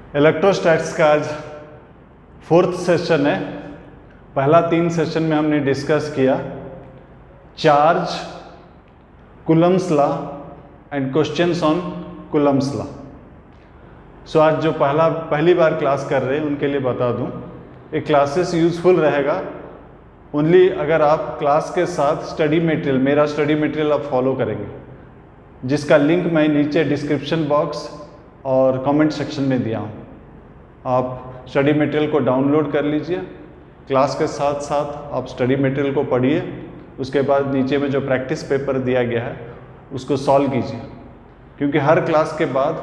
इलेक्ट्रोस्टैट्स का आज 4th session है। पहला 3 सेशन में हमने डिस्कस किया charge, Coulomb's law and questions on Coulomb's law. So आज जो पहली बार क्लास कर रहे हैं उनके लिए बता दूं, ये क्लासेस यूजफुल रहेगा ओनली अगर आप क्लास के साथ स्टडी मटेरियल, मेरा स्टडी मटेरियल आप फॉलो करेंगे, जिसका लिंक मैं नीचे डिस्क्रिप्शन बॉक्स और कमेंट सेक्शन में दिया हूँ। आप स्टडी मटेरियल को डाउनलोड कर लीजिए, क्लास के साथ साथ आप स्टडी मटेरियल को पढ़िए, उसके बाद नीचे में जो प्रैक्टिस पेपर दिया गया है उसको सॉल्व कीजिए, क्योंकि हर क्लास के बाद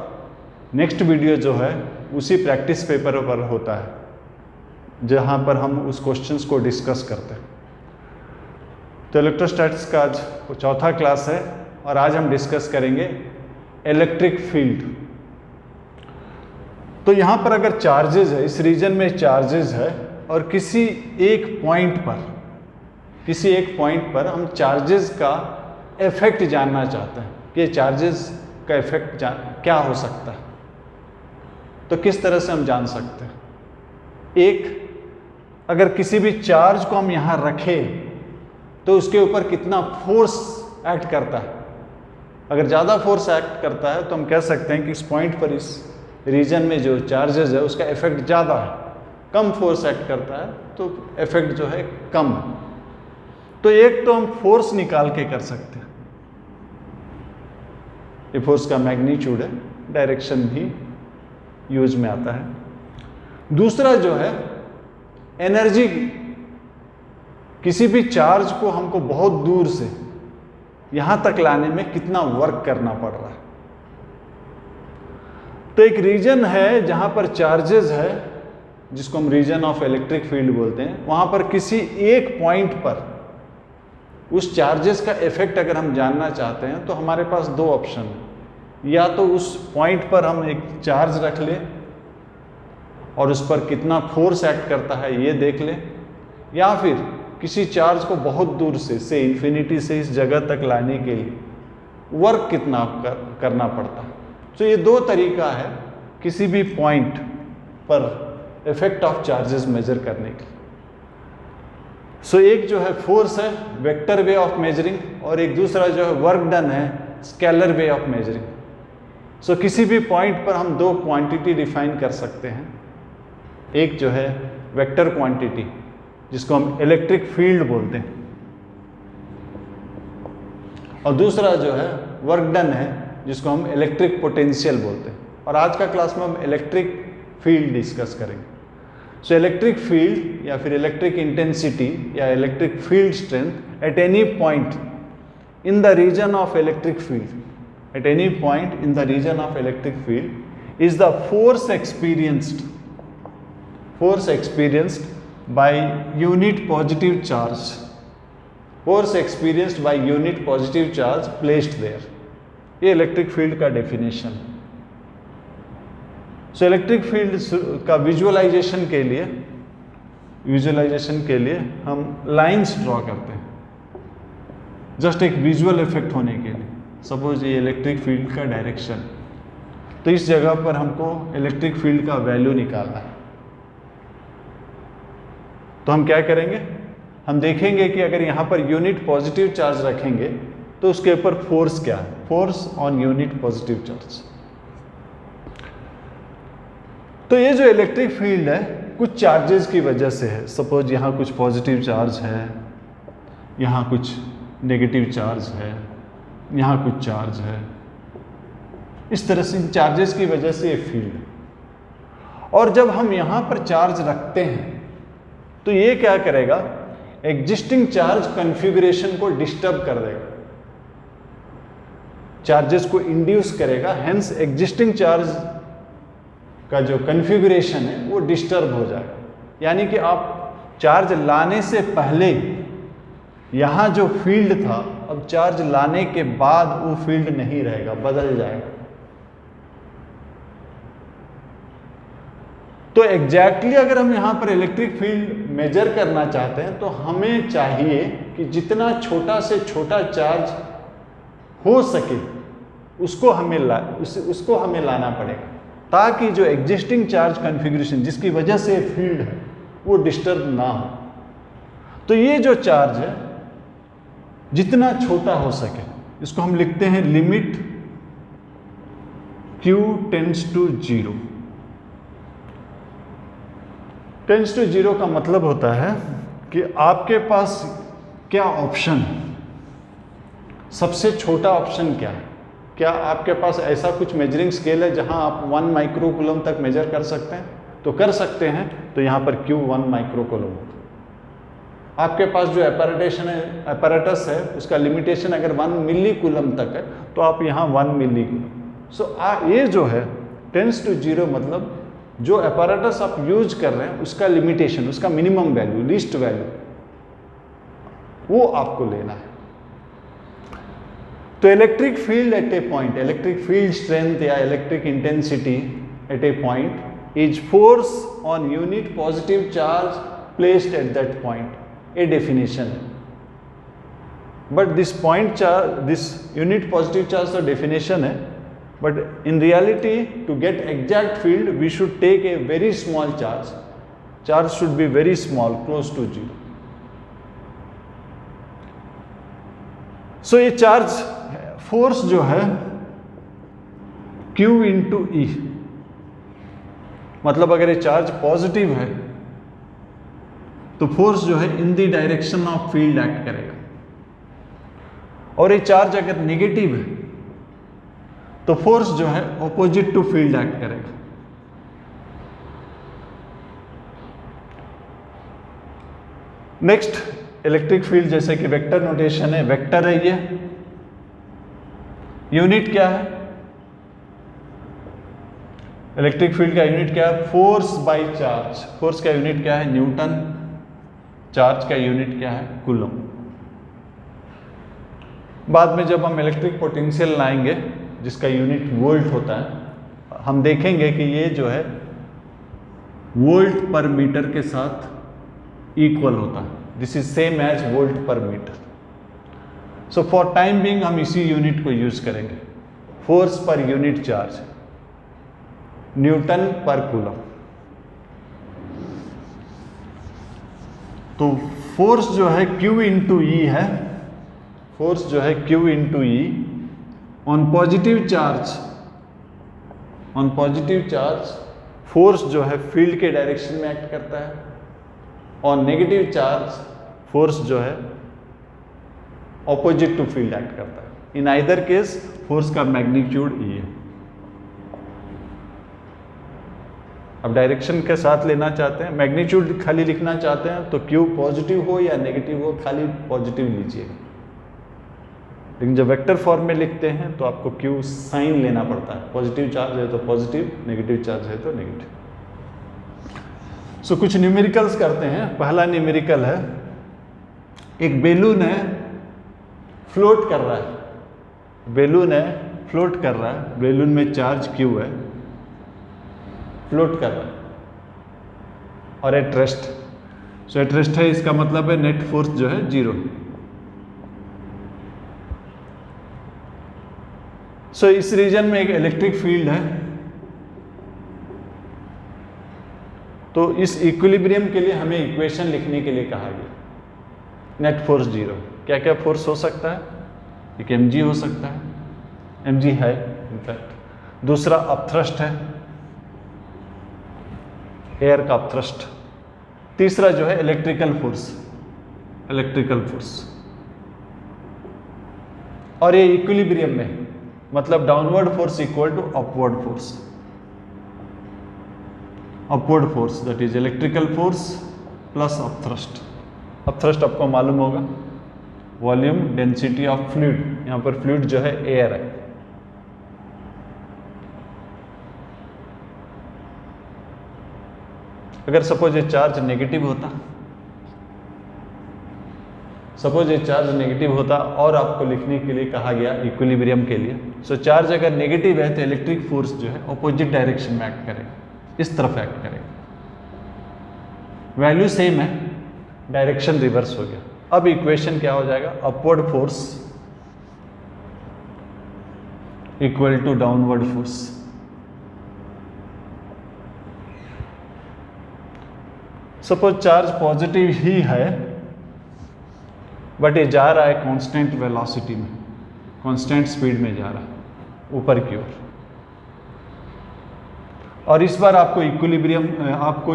नेक्स्ट वीडियो जो है उसी प्रैक्टिस पेपर पर होता है, जहाँ पर हम उस क्वेश्चंस को डिस्कस करते हैं। तो इलेक्ट्रोस्टैटिक्स का आज 4था क्लास है और आज हम डिस्कस करेंगे इलेक्ट्रिक फील्ड। तो यहाँ पर अगर चार्जेस है, इस रीजन में चार्जेस है और किसी एक पॉइंट पर हम चार्जेस का इफेक्ट जानना चाहते हैं कि ये चार्जेस का इफेक्ट क्या हो सकता है, तो किस तरह से हम जान सकते हैं। अगर किसी भी चार्ज को हम यहाँ रखें तो उसके ऊपर कितना फोर्स एक्ट करता है। अगर ज़्यादा फोर्स एक्ट करता है तो हम कह सकते हैं कि इस पॉइंट पर, इस रीजन में जो चार्जेस है उसका इफेक्ट ज़्यादा है। कम फोर्स एक्ट करता है तो इफेक्ट जो है कम। तो एक तो हम फोर्स निकाल के कर सकते हैं, ये फोर्स का मैग्नीट्यूड है, डायरेक्शन भी यूज में आता है। दूसरा जो है एनर्जी, किसी भी चार्ज को हमको बहुत दूर से यहां तक लाने में कितना वर्क करना पड़ रहा है। तो एक रीजन है जहां पर चार्जेस है, जिसको हम रीजन ऑफ इलेक्ट्रिक फील्ड बोलते हैं, वहां पर किसी एक पॉइंट पर उस चार्जेस का इफेक्ट अगर हम जानना चाहते हैं तो हमारे पास 2 ऑप्शन है। या तो उस पॉइंट पर हम एक चार्ज रख लें और उस पर कितना फोर्स एक्ट करता है ये देख लें, या फिर किसी चार्ज को बहुत दूर से इन्फिनिटी से इस जगह तक लाने के लिए वर्क कितना करना पड़ता है। तो ये 2 तरीका है किसी भी पॉइंट पर इफेक्ट ऑफ चार्जेस मेजर करने की। सो एक जो है फोर्स है, वेक्टर वे ऑफ मेजरिंग, और एक दूसरा जो है वर्क डन है, स्केलर वे ऑफ मेजरिंग। सो किसी भी पॉइंट पर हम 2 क्वांटिटी डिफाइन कर सकते हैं। एक जो है वेक्टर क्वांटिटी, जिसको हम इलेक्ट्रिक फील्ड बोलते हैं, और दूसरा जो है वर्क डन है, जिसको हम इलेक्ट्रिक पोटेंशियल बोलते हैं। और आज का क्लास में हम इलेक्ट्रिक फील्ड डिस्कस करेंगे। सो इलेक्ट्रिक फील्ड या फिर इलेक्ट्रिक इंटेंसिटी या electric field strength at any point in the region of electric field, at any point in the region of electric field is the force experienced by unit positive charge, force experienced by unit positive charge placed there। ये electric field का definition है। So electric field का visualisation के लिए हम lines draw करते हैं, just एक विजुअल इफेक्ट होने के लिए। सपोज ये इलेक्ट्रिक फील्ड का डायरेक्शन, तो इस जगह पर हमको इलेक्ट्रिक फील्ड का वैल्यू निकालना है। तो हम क्या करेंगे, हम देखेंगे कि अगर यहाँ पर यूनिट पॉजिटिव चार्ज रखेंगे तो उसके ऊपर फोर्स क्या है, force on unit positive charge. तो ये जो इलेक्ट्रिक फील्ड है कुछ चार्जेस की वजह से है। सपोज यहाँ कुछ पॉजिटिव चार्ज है, यहाँ कुछ नेगेटिव चार्ज है, यहाँ कुछ चार्ज है, इस तरह से चार्जेस की वजह से ये फील्ड है। और जब हम यहाँ पर चार्ज रखते हैं तो ये क्या करेगा, एग्जिस्टिंग चार्ज कॉन्फ़िगरेशन को डिस्टर्ब कर देगा, चार्जेस को इंड्यूस करेगा, हेंस एग्जिस्टिंग चार्ज का जो कॉन्फ़िगरेशन है वो डिस्टर्ब हो जाएगा। यानी कि आप चार्ज लाने से पहले यहाँ जो फील्ड था, अब चार्ज लाने के बाद वो फील्ड नहीं रहेगा, बदल जाएगा। तो एग्जैक्टली अगर हम यहाँ पर इलेक्ट्रिक फील्ड मेजर करना चाहते हैं तो हमें चाहिए कि जितना छोटा से छोटा चार्ज हो सके उसको हमें लाना पड़ेगा। ताकि जो एग्जिस्टिंग चार्ज कॉन्फ़िगरेशन जिसकी वजह से फील्ड है वो डिस्टर्ब ना हो। तो ये जो चार्ज है जितना छोटा हो सके इसको हम लिखते हैं limit Q tends to 0। Tends to 0 का मतलब होता है कि आपके पास क्या ऑप्शन है, सबसे छोटा ऑप्शन क्या है। क्या आपके पास ऐसा कुछ मेजरिंग स्केल है जहां आप 1 माइक्रोकूलम तक मेजर कर सकते हैं? तो कर सकते हैं, तो यहां पर Q 1 माइक्रोकूलम। आपके पास जो एपैरेटस है उसका लिमिटेशन अगर 1 मिलीकूलम तक है तो आप यहाँ 1 मिलीकूलम। सो ये जो है टेंड्स टू 0 मतलब जो एपैरेटस आप यूज कर रहे हैं उसका लिमिटेशन, उसका मिनिमम वैल्यू, लीस्ट वैल्यू, वो आपको लेना है। तो electric field at a point, electric field strength या electric intensity at a point is force on unit positive charge placed at that point. a definition है, but this point charge, this unit positive charge तो definition है, but in reality to get exact field we should take a very small charge. Charge should be very small, close to 0. So ये charge force जो है Q into E, मतलब अगर ये charge positive है तो फोर्स जो है in the direction of field act करेगा, और ये चार्ज अगर नेगेटिव है तो फोर्स जो है ऑपोजिट टू फील्ड एक्ट करेगा। नेक्स्ट इलेक्ट्रिक फील्ड, जैसे कि वेक्टर नोटेशन है, वेक्टर है ये, यूनिट क्या है इलेक्ट्रिक फील्ड का? यूनिट क्या है? Force by charge. फोर्स का यूनिट क्या है? न्यूटन। चार्ज का यूनिट क्या है? कूलम। बाद में जब हम इलेक्ट्रिक पोटेंशियल लाएंगे जिसका यूनिट वोल्ट होता है, हम देखेंगे कि ये जो है वोल्ट पर मीटर के साथ इक्वल होता है। This is same as volt per metre. So for time being हम इसी यूनिट को यूज करेंगे। Force per unit charge, newton per coulomb. तो फोर्स जो है Q इंटू ई है, फोर्स जो है Q into E on positive charge, on positive charge force जो है फील्ड के डायरेक्शन में एक्ट करता है, और नेगेटिव चार्ज फोर्स जो है ऑपोजिट टू फील्ड एक्ट करता है। इन आइदर केस फोर्स का मैग्नीट्यूड ई है। अब डायरेक्शन के साथ लेना चाहते हैं, मैग्नीट्यूड खाली लिखना चाहते हैं तो Q पॉजिटिव हो या नेगेटिव हो खाली पॉजिटिव लीजिएगा। लेकिन जब वेक्टर फॉर्म में लिखते हैं तो आपको Q साइन लेना पड़ता है। पॉजिटिव चार्ज है तो पॉजिटिव, नेगेटिव चार्ज है तो नेगेटिव। सो कुछ न्यूमेरिकल्स करते हैं। पहला न्यूमेरिकल है, एक बेलून है, फ्लोट कर रहा है। बेलून है, फ्लोट कर रहा है, बेलून में चार्ज Q है, फ्लोट कर रहा है, और at rest. So at rest है, इसका मतलब है नेट फोर्स जो है 0। सो इस रीजन में एक इलेक्ट्रिक फील्ड है। तो इस इक्विलिब्रियम के लिए हमें इक्वेशन लिखने के लिए कहा गया। Net force 0। क्या क्या फोर्स हो सकता है? एक mg हो सकता है, mg है इनफैक्ट। दूसरा अपथ्रस्ट है, एयर का अपथ्रस्ट। तीसरा जो है इलेक्ट्रिकल फोर्स, इलेक्ट्रिकल फोर्स। और ये इक्विलिब्रियम में, मतलब downward force equal to upward force. Upward force that is electrical force plus upthrust. Upthrust आपको मालूम होगा, वॉल्यूम डेंसिटी ऑफ फ्लूइड। यहां पर फ्लूइड जो है एयर है। अगर सपोज ये चार्ज नेगेटिव होता, सपोज ये चार्ज नेगेटिव होता और आपको लिखने के लिए कहा गया इक्विलिब्रियम के लिए। सो चार्ज अगर नेगेटिव है तो इलेक्ट्रिक फोर्स जो है ऑपोजिट डायरेक्शन में एक्ट करेगा, इस तरफ एक्ट करेगा। वैल्यू सेम है, डायरेक्शन रिवर्स हो गया। अब इक्वेशन क्या हो जाएगा? Upward force equal to downward force. Suppose charge positive ही है बट ये जा रहा है कांस्टेंट वेलोसिटी में, कांस्टेंट स्पीड में जा रहा है ऊपर की ओर, और इस बार आपको इक्विलिब्रियम आपको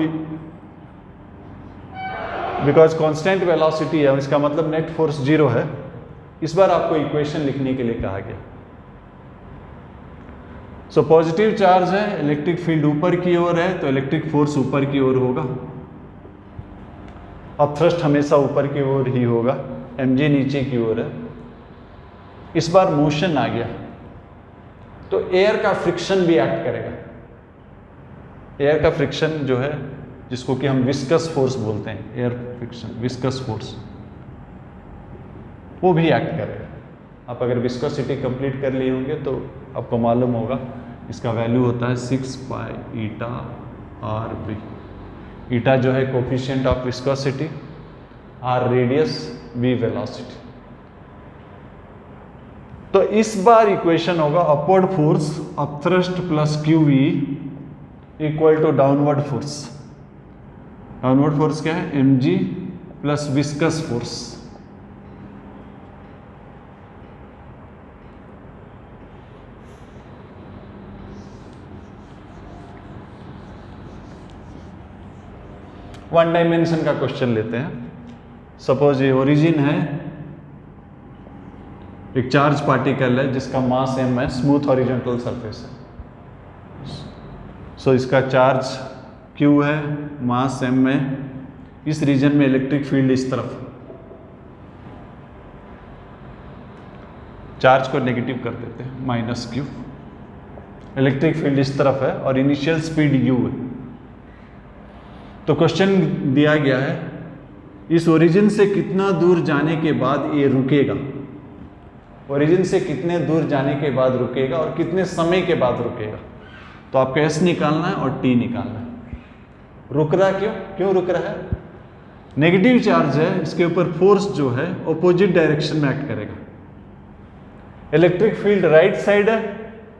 बिकॉज कांस्टेंट वेलोसिटी है इसका मतलब नेट फोर्स 0 है, इस बार आपको इक्वेशन लिखने के लिए कहा गया। सो पॉजिटिव चार्ज है, इलेक्ट्रिक फील्ड ऊपर की ओर है तो इलेक्ट्रिक फोर्स ऊपर की ओर होगा, अब थ्रस्ट हमेशा ऊपर की ओर ही होगा, mg नीचे की ओर है। इस बार मोशन आ गया तो एयर का फ्रिक्शन भी एक्ट करेगा। एयर का फ्रिक्शन जो है जिसको कि हम विस्कस फोर्स बोलते हैं, एयर फ्रिक्शन विस्कस फोर्स, वो भी एक्ट करेगा। आप अगर विस्कोसिटी कंप्लीट कर लिए होंगे तो आपको मालूम होगा इसका वैल्यू होता है 6 पाई ईटा आर बी। ईटा जो है coefficient of viscosity, R radius, B velocity. तो इस बार इक्वेशन होगा upward force of thrust plus Q V equal to downward force. Downward force क्या है? mg plus viscous force. One dimension का क्वेश्चन लेते हैं। सपोज ये ओरिजिन है, एक चार्ज पार्टिकल है जिसका मास m है, स्मूथ हॉरिजॉन्टल सरफेस है। सो इसका चार्ज q है, मास m है, इस रीजन में इलेक्ट्रिक फील्ड इस तरफ, चार्ज को नेगेटिव कर देते हैं -q, इलेक्ट्रिक फील्ड इस तरफ है और इनिशियल स्पीड u है। तो क्वेश्चन दिया गया है इस ओरिजिन से कितना दूर जाने के बाद ये रुकेगा, ओरिजिन से कितने दूर जाने के बाद रुकेगा और कितने समय के बाद रुकेगा। तो आपको s निकालना है और t निकालना है। रुक रहा क्यों रुक रहा है? नेगेटिव चार्ज है, इसके ऊपर फोर्स जो है ऑपोजिट डायरेक्शन में एक्ट करेगा। इलेक्ट्रिक फील्ड राइट साइड है,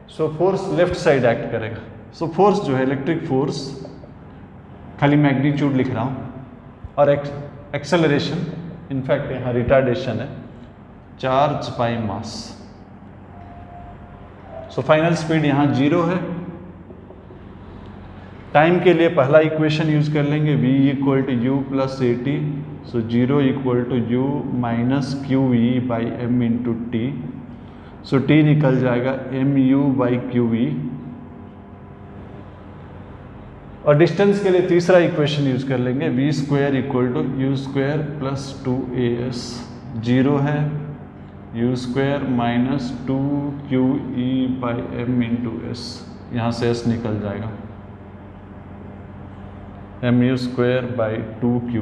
so force left side act करेगा। सो फोर्स जो है इलेक्ट्रिक फोर्स, खाली मैग्नीट्यूड लिख रहा हूं, और एक्सेलरेशन, इनफैक्ट यहाँ रिटार्डेशन है, charge by mass. So final speed यहाँ 0 है। टाइम के लिए पहला इक्वेशन यूज कर लेंगे, v equal to U plus A T. So 0 equal to U minus Q V by M into T. So T निकल जाएगा M U by Q V. और डिस्टेंस के लिए तीसरा इक्वेशन यूज कर लेंगे, v square equal to U square plus 2as। 0 है, U square minus 2qe by M into S, यहाँ से s निकल जाएगा mu स्क्वायर बाई 2qe।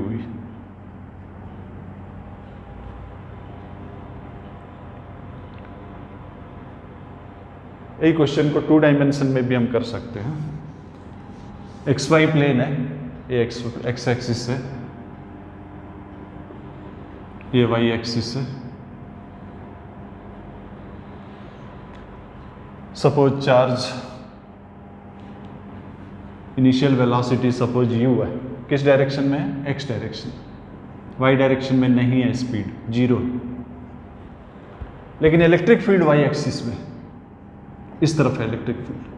यही क्वेश्चन को 2 डायमेंशन में भी हम कर सकते हैं। XY प्लेन है, ये एक्स एक्सिस है, ये Y एक्सिस है। Suppose charge initial velocity suppose u है, किस डायरेक्शन में है? x direction. y डायरेक्शन में नहीं है, स्पीड 0 है, लेकिन इलेक्ट्रिक फील्ड y एक्सिस में इस तरफ है इलेक्ट्रिक फील्ड।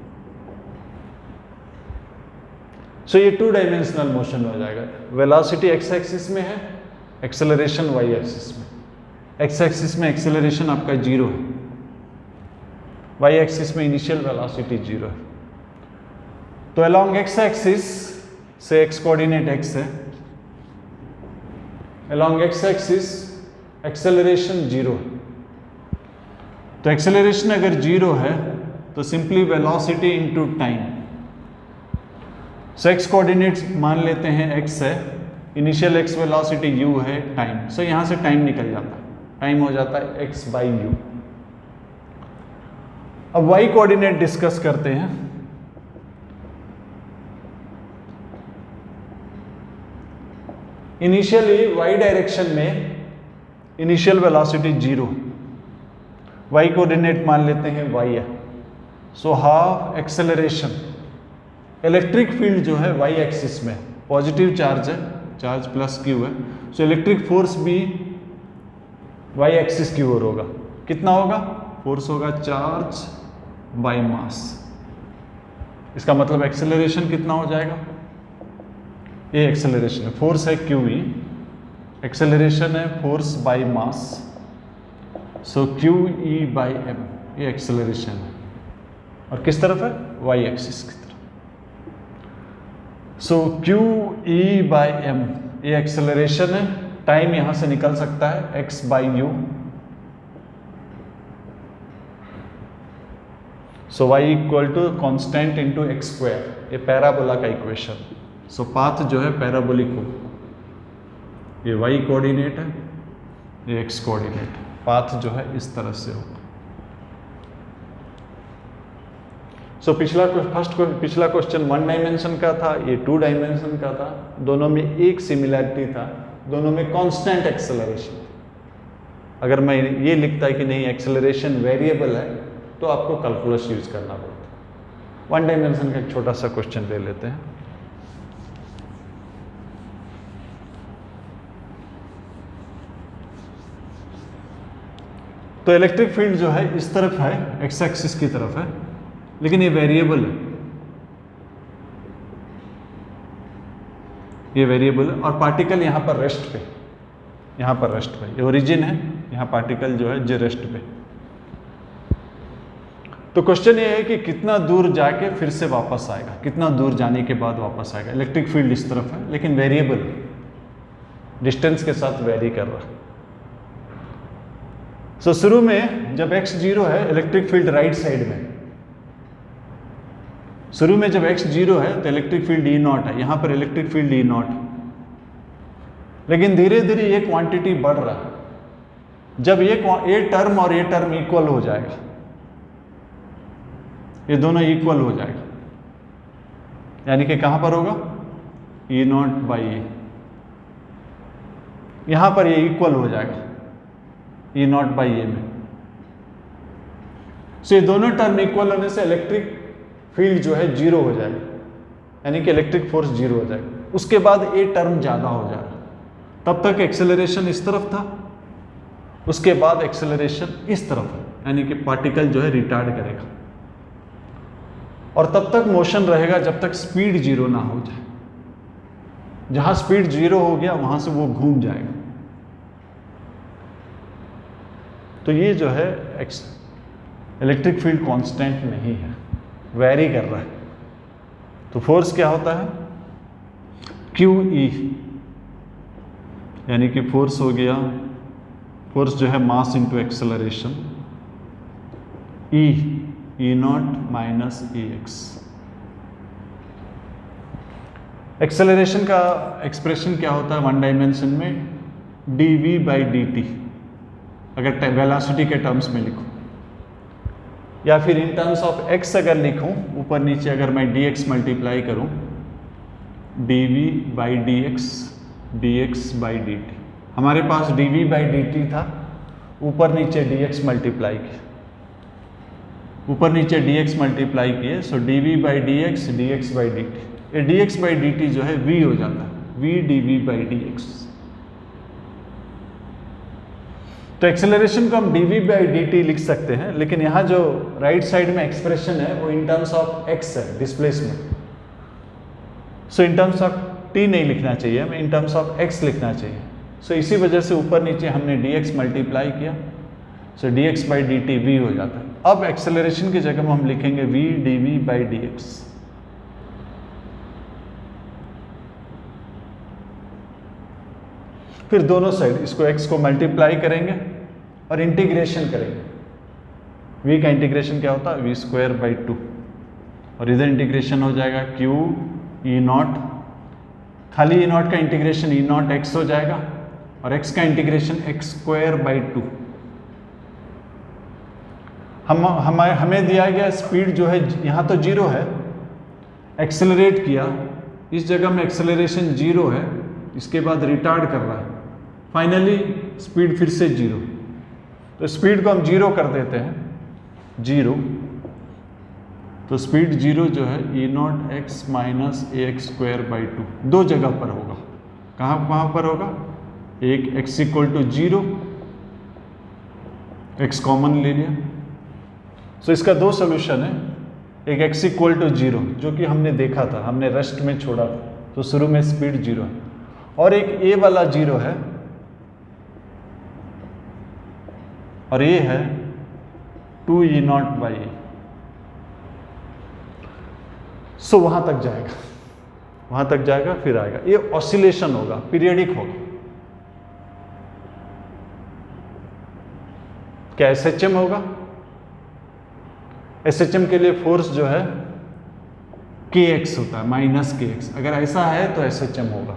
सो ये 2 डायमेंशनल मोशन हो जाएगा। वेलोसिटी x एक्सिस में है, एक्सेलरेशन y एक्सिस में। x एक्सिस में एक्सेलरेशन आपका 0 है, y एक्सिस में इनिशियल वेलोसिटी 0 है। तो अलोंग x एक्सिस से x कोऑर्डिनेट x है, अलोंग x एक्सिस एक्सेलरेशन 0 है। तो एक्सेलरेशन अगर 0 है तो सिंपली वेलोसिटी इनटू टाइम। सो x कोऑर्डिनेट्स मान लेते हैं x है, इनिशियल x वेलोसिटी u है, टाइम। सो यहां से टाइम निकल जाता है, टाइम हो जाता है x बाई यू। अब y कोऑर्डिनेट डिस्कस करते हैं। इनिशियली y डायरेक्शन में इनिशियल वेलोसिटी 0, y कोऑर्डिनेट मान लेते हैं y है। So half acceleration, electric field जो है y एक्सिस में, पॉजिटिव चार्ज है, चार्ज प्लस क्यू है, सो इलेक्ट्रिक फोर्स भी वाई एक्सिस की ओर होगा। कितना होगा? फोर्स होगा चार्ज बाय मास। इसका मतलब एक्सेलरेशन कितना हो जाएगा? ये एक्सेलरेशन है, फोर्स है क्यू ई, एक्सेलरेशन है force by mass, so Q E by M, ये एक्सेलरेशन है। और किस तरफ है? वाई एक्सिस की तरफ। So Q E by M ये एक्सेलरेशन है। टाइम यहां से निकल सकता है X by U, so Y equal to constant into X square, ये पैराबोला का इक्वेशन। सो पाथ जो है पैराबोलिक हो, ये वाई कोऑर्डिनेट है, ये एक्स कोऑर्डिनेट, पाथ जो है इस तरह से होगा। सो पिछला क्वेश्चन 1 डायमेंशन का था, ये 2 डायमेंशन का था। दोनों में एक सिमिलैरिटी था, दोनों में कांस्टेंट एक्सेलरेशन था। अगर मैं ये लिखता है कि नहीं एक्सेलरेशन वेरिएबल है, तो आपको कैलकुलस यूज करना पड़ता। 1 डायमेंशन का एक छोटा सा क्वेश्चन ले लेते हैं। तो इलेक्ट्रिक फील्ड जो है इस तरफ है, एक्स एक्सिस की तरफ है, लेकिन ये वेरिएबल है, ये वेरिएबल है। और पार्टिकल यहाँ पर रेस्ट पे, यहाँ पर रेस्ट पे, ये ओरिजिन है, यहाँ पार्टिकल जो है जे रेस्ट पे। तो क्वेश्चन ये है कि कितना दूर जाके फिर से वापस आएगा, कितना दूर जाने के बाद वापस आएगा। इलेक्ट्रिक फील्ड इस तरफ है, लेकिन वेरिएबल है, डिस्टेंस के साथ वेरी कर रहा है। सो शुरू में जब x 0 है, इलेक्ट्रिक फील्ड राइट साइड में, शुरू में जब x 0 है तो इलेक्ट्रिक फील्ड E नॉट है, यहां पर इलेक्ट्रिक फील्ड E नॉट। लेकिन धीरे धीरे ये क्वांटिटी बढ़ रहा है। जब ये टर्म और ये टर्म इक्वल हो जाएगा, ये दोनों इक्वल हो जाएगा, यानी कि कहां पर होगा? E नॉट बाई ए, यहां पर ये इक्वल हो जाएगा E नॉट बाई ए में। सो ये दोनों टर्म इक्वल होने से इलेक्ट्रिक फील्ड जो है 0 हो जाएगा, यानी कि इलेक्ट्रिक फोर्स 0 हो जाएगा। उसके बाद ए टर्म ज़्यादा हो जाएगा। तब तक एक्सेलरेशन इस तरफ था, उसके बाद एक्सेलरेशन इस तरफ है, यानी कि पार्टिकल जो है रिटार्ड करेगा। और तब तक मोशन रहेगा जब तक स्पीड 0 ना हो जाए। जहाँ स्पीड 0 हो गया वहाँ से वो घूम जाएगा। तो ये जो है इलेक्ट्रिक फील्ड कांस्टेंट नहीं है, वेरी कर रहा है। तो फोर्स क्या होता है? क्यू ई, यानी कि फोर्स हो गया, फोर्स जो है mass into acceleration, E nought minus E X. Acceleration का एक्सप्रेशन क्या होता है 1 डायमेंशन में? D V by D T, अगर वेलोसिटी के टर्म्स में लिखूं, या फिर इन टर्म्स ऑफ एक्स अगर लिखूं, ऊपर नीचे अगर मैं डी एक्स मल्टीप्लाई करूं, D V by D X by D T. हमारे पास D V by D T था, ऊपर नीचे डी एक्स मल्टीप्लाई किया, ऊपर नीचे डी एक्स मल्टीप्लाई किए, so D V by D X by D T. ये D X by D T जो है वी हो जाता है, V D V by D X. तो एक्सेलरेशन को हम D V by D T लिख सकते हैं, लेकिन यहाँ जो राइट साइड में एक्सप्रेशन है वो इन टर्म्स ऑफ एक्स है, displacement. So in terms of T नहीं लिखना चाहिए, हमें इन टर्म्स ऑफ एक्स लिखना चाहिए। सो इसी वजह से ऊपर नीचे हमने डी एक्स मल्टीप्लाई किया, so D X by D T V हो जाता है। अब एक्सेलरेशन की जगह में हम लिखेंगे V D V by D X. फिर दोनों साइड इसको x को मल्टीप्लाई करेंगे और इंटीग्रेशन करेंगे। v का इंटीग्रेशन क्या होता है? वी स्क्वायर बाई 2, और इधर इंटीग्रेशन हो जाएगा q ई नॉट, खाली ई नॉट का इंटीग्रेशन ई नॉट एक्स हो जाएगा, और x का इंटीग्रेशन एक्स स्क्वायर बाई 2। हमें दिया गया स्पीड जो है यहाँ तो 0 है, एक्सेलरेट किया, इस जगह में एक्सेलरेशन 0 है, इसके बाद रिटार्ड कर रहा है, फाइनली स्पीड फिर से 0। तो स्पीड को हम 0 कर देते हैं, 0। तो स्पीड 0 जो है E naught X minus A X square by 2, दो जगह पर होगा, कहाँ पर होगा, एक x equal to 0, x common ले लिया। सो इसका दो सोल्यूशन है, एक x इक्वल टू 0 जो कि हमने देखा था, हमने रेस्ट में छोड़ा था, तो शुरू में स्पीड 0 है, और एक a वाला 0 है, और ये है 2E0/a। सो वहां तक जाएगा, वहां तक जाएगा, फिर आएगा, ये ऑसिलेशन होगा, पीरियडिक होगा। क्या SHM होगा? SHM के लिए फोर्स जो है kx होता है, -kx। अगर ऐसा है तो SHM होगा।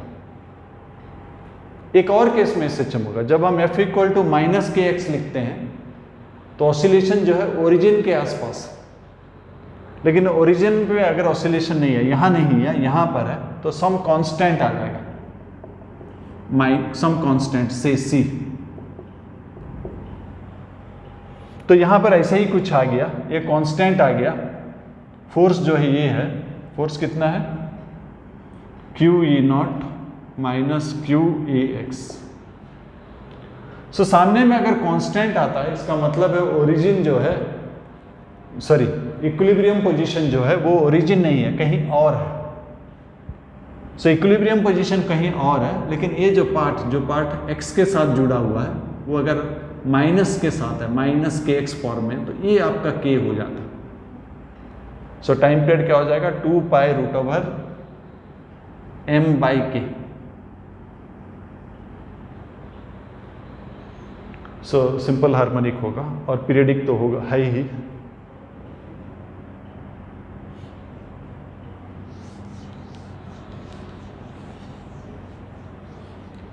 एक और केस में SHM होगा, जब हम F इक्वल टू -kx लिखते हैं तो ऑसिलेशन जो है ओरिजिन के आसपास, लेकिन ओरिजिन पे अगर ऑसिलेशन नहीं है, यहां नहीं है, यहां पर है, तो सम कांस्टेंट आ जाएगा, सम कांस्टेंट से c। तो यहां पर ऐसे ही कुछ आ गया, ये कांस्टेंट आ गया, फोर्स जो है ये है, फोर्स कितना है, QE0 माइनस QAX। सो सामने में अगर कांस्टेंट आता है, इसका मतलब है ओरिजिन जो है, सॉरी, इक्विलिब्रियम पोजीशन जो है वो ओरिजिन नहीं है, कहीं और है। सो इक्विलिब्रियम पोजीशन कहीं और है, लेकिन ये जो पार्ट x के साथ जुड़ा हुआ है, वो अगर माइनस के साथ है, -kx फॉर्म में, तो ये आपका k हो जाता है। सो टाइम पीरियड क्या हो जाएगा, 2π√m/k। सो सिंपल हार्मोनिक होगा, और पीरियडिक तो होगा है ही।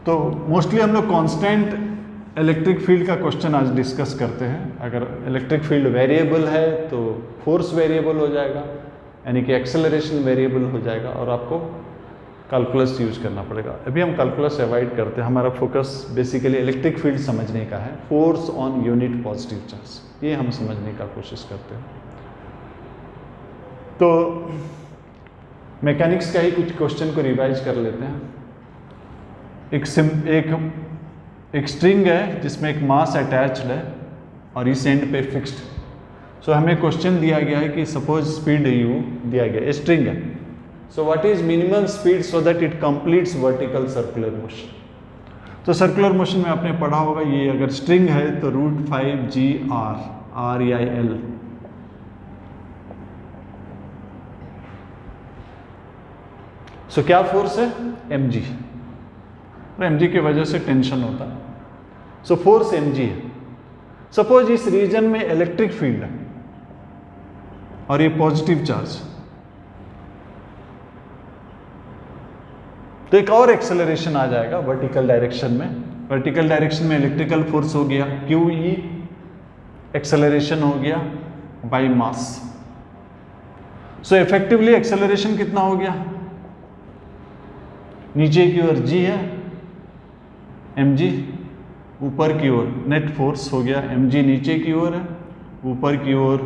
तो मोस्टली हम लोग कांस्टेंट इलेक्ट्रिक फील्ड का क्वेश्चन आज डिस्कस करते हैं। अगर इलेक्ट्रिक फील्ड वेरिएबल है तो फोर्स वेरिएबल हो जाएगा, यानी कि एक्सेलरेशन वेरिएबल हो जाएगा, और आपको कैलकुलस यूज करना पड़ेगा। अभी हम कैलकुलस अवॉइड करते हैं, हमारा फोकस बेसिकली इलेक्ट्रिक फील्ड समझने का है, force on unit positive charge, ये हम समझने का कोशिश करते हैं। तो मैकेनिक्स का ही कुछ क्वेश्चन को रिवाइज कर लेते हैं। एक स्ट्रिंग है जिसमें एक मास अटैच्ड है और इस एंड पे फिक्स्ड। सो हमें क्वेश्चन दिया गया है कि सपोज स्पीड u दिया गया, स्ट्रिंग है। So what is minimum speed so that it completes vertical circular motion. तो सर्कुलर मोशन में आपने पढ़ा होगा, ये अगर स्ट्रिंग है तो √5gr, REIL। सो क्या फोर्स है, mg, और mg की वजह से टेंशन होता है। सो फोर्स mg है। सपोज इस रीजन में इलेक्ट्रिक फील्ड है और ये पॉजिटिव चार्ज, तो एक और एक्सेलरेशन आ जाएगा वर्टिकल डायरेक्शन में। वर्टिकल डायरेक्शन में इलेक्ट्रिकल फोर्स हो गया QE, एक्सेलरेशन हो गया बाय मास। सो इफेक्टिवली एक्सेलरेशन कितना हो गया, नीचे की ओर g है mg, ऊपर की ओर नेट फोर्स हो गया mg, नीचे की ओर है, ऊपर की ओर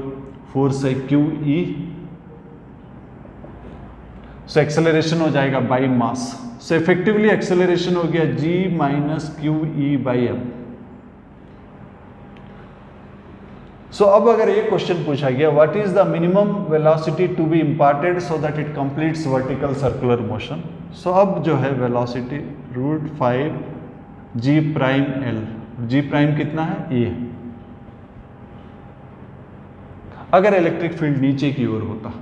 फोर्स है QE। सो एक्सेलरेशन हो जाएगा बाय मास। सो इफेक्टिवली एक्सेलरेशन हो गया g माइनस QE/m। सो अब अगर ये क्वेश्चन पूछा गया, what is the minimum velocity to be imparted so that it completes vertical circular motion. So अब जो है वेलोसिटी √5g'(L), g' कितना है, ये। अगर इलेक्ट्रिक फील्ड नीचे की ओर होता,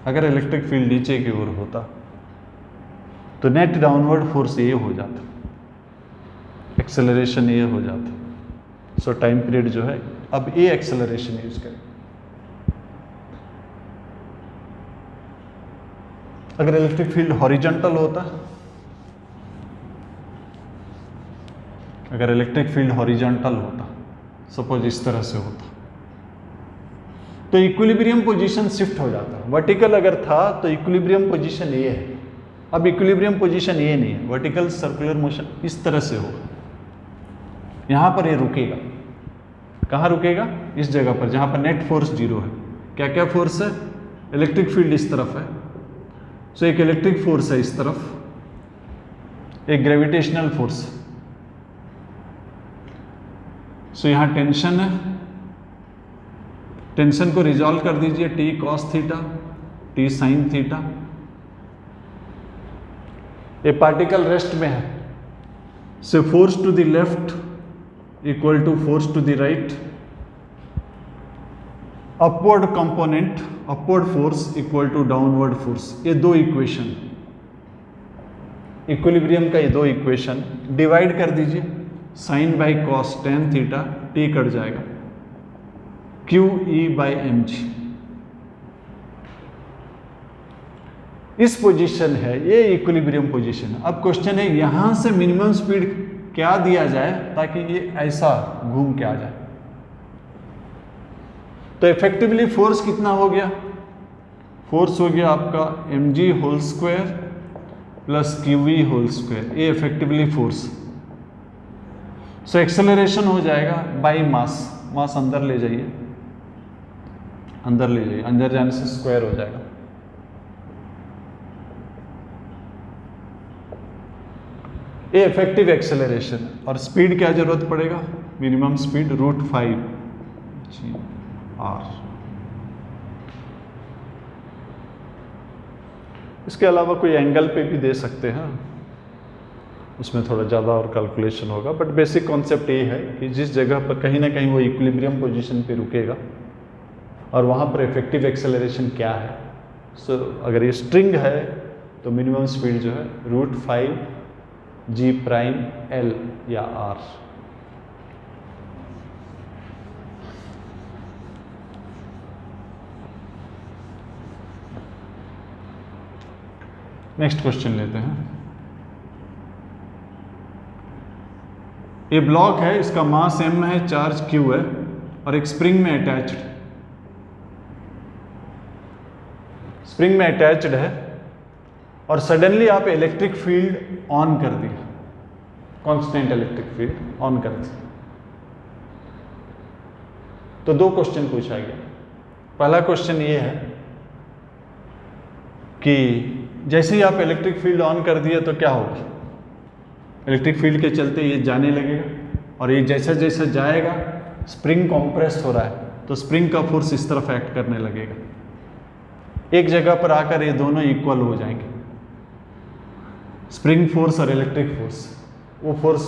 अगर इलेक्ट्रिक फील्ड नीचे की ओर होता तो नेट डाउनवर्ड फोर्स ये हो जाता, एक्सेलरेशन ये हो जाता। सो टाइम पीरियड जो है, अब ये एक्सेलरेशन यूज करें। अगर इलेक्ट्रिक फील्ड हॉरिजॉन्टल होता, अगर इलेक्ट्रिक फील्ड हॉरिजॉन्टल होता, सपोज इस तरह से होता, तो इक्विलिब्रियम पोजीशन शिफ्ट हो जाता। वर्टिकल अगर था तो इक्विलिब्रियम पोजीशन ये है, अब इक्विलिब्रियम पोजीशन ये नहीं है, वर्टिकल सर्कुलर मोशन इस तरह से होगा, यहां पर ये रुकेगा। कहाँ रुकेगा, इस जगह पर जहां पर नेट फोर्स 0 है। क्या क्या फोर्स है, इलेक्ट्रिक फील्ड इस तरफ है, सो एक इलेक्ट्रिक फोर्स है इस तरफ, एक ग्रेविटेशनल फोर्स। सो यहाँ टेंशन है, टेंशन को रिजॉल्व कर दीजिए, T cos theta T sine theta. ये पार्टिकल रेस्ट में है, so force to the left equal to force to the right, upward component upward force equal to downward force. ये दो इक्वेशन, इक्विलिब्रियम का ये दो इक्वेशन डिवाइड कर दीजिए, sine by cos tan theta, T cut जाएगा, Q E by M G. इस position है, ये इक्विलिब्रियम पोजीशन है। अब क्वेश्चन है यहां से मिनिमम स्पीड क्या दिया जाए ताकि ये ऐसा घूम के आ जाए। तो इफेक्टिवली फोर्स कितना हो गया, फोर्स हो गया आपका mg whole square plus qv whole square, ये इफेक्टिवली फोर्स। सो एक्सेलरेशन हो जाएगा बाई मास, मास अंदर ले जाइए, अंदर ले जाइए, अंदर जाने से स्क्वायर हो जाएगा। ये इफेक्टिव एक्सेलरेशन। और स्पीड क्या जरूरत पड़ेगा, मिनिमम स्पीड √5 g/r। इसके अलावा कोई एंगल पे भी दे सकते हैं, उसमें थोड़ा ज़्यादा और कैलकुलेशन होगा, बट बेसिक कॉन्सेप्ट ये है कि जिस जगह पर कहीं ना कहीं वो इक्विलिब्रियम पोजीशन पे रुकेगा और वहाँ पर इफेक्टिव एक्सेलरेशन क्या है। सो अगर ये स्ट्रिंग है तो मिनिमम स्पीड जो है √5 g'(L) या r। नेक्स्ट क्वेश्चन लेते हैं। ये ब्लॉक है, इसका मास m है, चार्ज q है और एक स्प्रिंग में अटैच्ड, स्प्रिंग में अटैच्ड है और सडनली आप इलेक्ट्रिक फील्ड ऑन कर दिया, कांस्टेंट इलेक्ट्रिक फील्ड ऑन कर दी। तो दो क्वेश्चन पूछा गया। पहला क्वेश्चन ये है कि जैसे ही आप इलेक्ट्रिक फील्ड ऑन कर दिए तो क्या होगा, इलेक्ट्रिक फील्ड के चलते ये जाने लगेगा और ये जैसा जैसा जाएगा, स्प्रिंग कॉम्प्रेस हो रहा है तो स्प्रिंग का फोर्स इस तरफ एक्ट करने लगेगा। एक जगह पर आकर ये दोनों इक्वल हो जाएंगे, स्प्रिंग फोर्स और इलेक्ट्रिक फोर्स। वो फोर्स,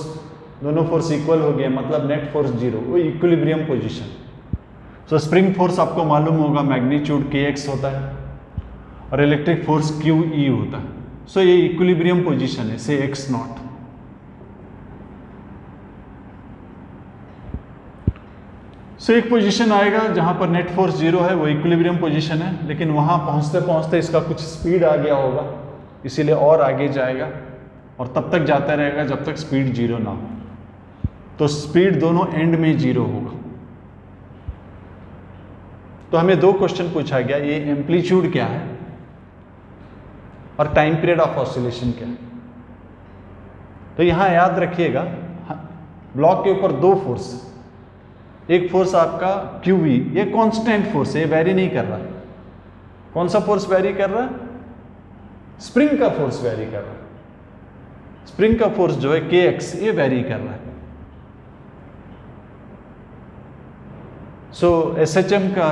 दोनों फोर्स इक्वल हो गए, मतलब नेट फोर्स जीरो, वो इक्विलिब्रियम पोजीशन। सो स्प्रिंग फोर्स आपको मालूम होगा मैग्नीट्यूड kx होता है और इलेक्ट्रिक फोर्स QE होता है। सो ये इक्विलिब्रियम पोजीशन है, से x0। सो एक पोजीशन आएगा जहां पर नेट फोर्स जीरो है, वो इक्विलिब्रियम पोजीशन है, लेकिन वहां पहुंचते पहुंचते इसका कुछ स्पीड आ गया होगा, इसीलिए और आगे जाएगा और तब तक जाता रहेगा जब तक स्पीड जीरो ना हो। तो स्पीड दोनों एंड में जीरो होगा। तो हमें दो क्वेश्चन पूछा गया, ये एम्पलीट्यूड क्या है और टाइम पीरियड ऑफ ऑसिलेशन क्या है। तो यहां याद रखिएगा, ब्लॉक के ऊपर दो फोर्स, एक फोर्स आपका QV, ये कांस्टेंट फोर्स है, ये वेरी नहीं कर रहा। कौन सा फोर्स वेरी कर रहा है, स्प्रिंग का फोर्स वेरी कर रहा है। स्प्रिंग का फोर्स जो है kx, ये वेरी कर रहा है। सो SHM का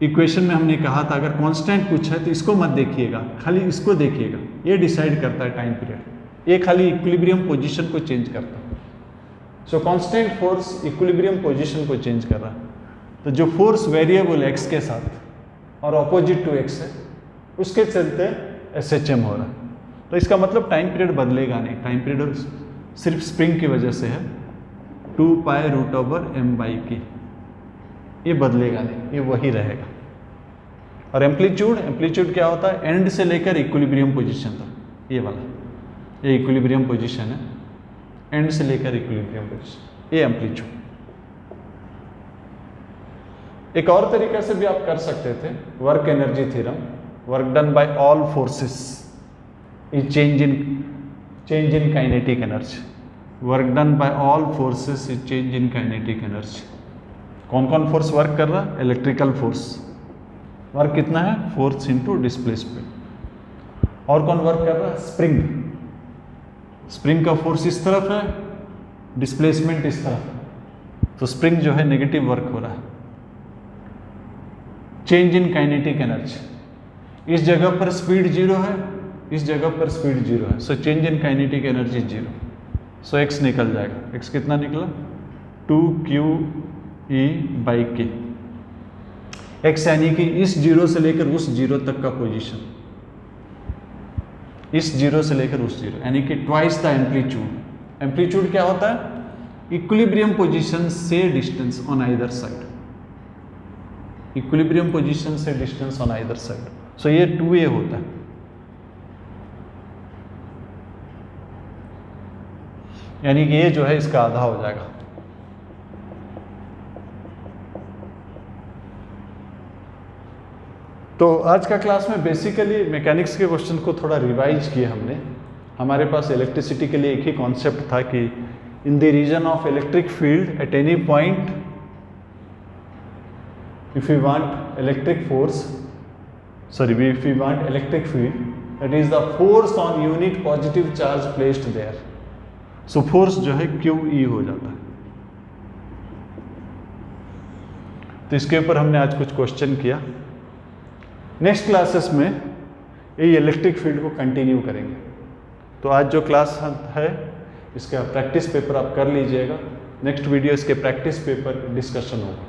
इक्वेशन में हमने कहा था अगर कांस्टेंट कुछ है तो इसको मत देखिएगा, खाली इसको देखिएगा, ये डिसाइड करता है टाइम पीरियड, ये खाली इक्विलिब्रियम पोजीशन को चेंज करता है। सो कांस्टेंट फोर्स इक्विलिब्रियम पोजीशन को चेंज कर रहा है। तो जो फोर्स वेरिएबल x के साथ और ऑपोजिट टू x है, उसके चलते SHM हो रहा है। तो इसका मतलब टाइम पीरियड बदलेगा नहीं, टाइम पीरियड सिर्फ स्प्रिंग की वजह से है, 2π√m/k, ये बदलेगा नहीं, ये वही रहेगा। और एम्पलीट्यूड क्या होता है, एंड से लेकर इक्विलिब्रियम पोजीशन तक, ये वाला, ये इक्विलिब्रियम पोजीशन है, एंड से लेकर इक्विलिब्रियम पोजीशन, ये एम्पलीट्यूड। एक और तरीके से भी आप कर सकते थे, work energy theorem, work done by all forces is change in kinetic energy. Work done by all forces is change in kinetic energy. कौन कौन फोर्स वर्क कर रहा है, इलेक्ट्रिकल फोर्स वर्क कितना है, फोर्स इनटू डिस्प्लेसमेंट। और कौन work कर रहा है, स्प्रिंग, स्प्रिंग का फोर्स इस तरफ है, डिस्प्लेसमेंट इस तरफ है, तो स्प्रिंग जो है नेगेटिव वर्क हो रहा है। चेंज इन काइनेटिक एनर्जी, इस जगह पर स्पीड 0 है, इस जगह पर स्पीड 0 है, so change in kinetic energy 0, so x निकल जाएगा। x कितना निकला? 2qE/k। x यानी कि इस 0 से लेकर उस 0 तक का पोजीशन, इस 0 से लेकर उस 0, यानी कि ट्वाइस द एम्पलीट्यूड। एम्पलीट्यूड क्या होता है? इक्विलिब्रियम पोजीशन से distance on either side, equilibrium position से डिस्टेंस ऑन आइदर साइड, सो ये 2a होता है। यानी कि ये जो है इसका आधा हो जाएगा। तो आज का क्लास में बेसिकली मैकेनिक्स के क्वेश्चन को थोड़ा रिवाइज किया हमने। हमारे पास इलेक्ट्रिसिटी के लिए एक ही कॉन्सेप्ट था कि in the region of electric field at any point, if we want electric force, if we want electric field, that is the force on unit positive charge placed there, so force जो है QE हो जाता है। तो इसके ऊपर हमने आज कुछ क्वेश्चन किया। नेक्स्ट क्लासेस में ये इलेक्ट्रिक फील्ड को कंटिन्यू करेंगे। तो आज जो क्लास है इसका प्रैक्टिस पेपर आप कर लीजिएगा, नेक्स्ट वीडियो इसके प्रैक्टिस पेपर डिस्कशन होगा।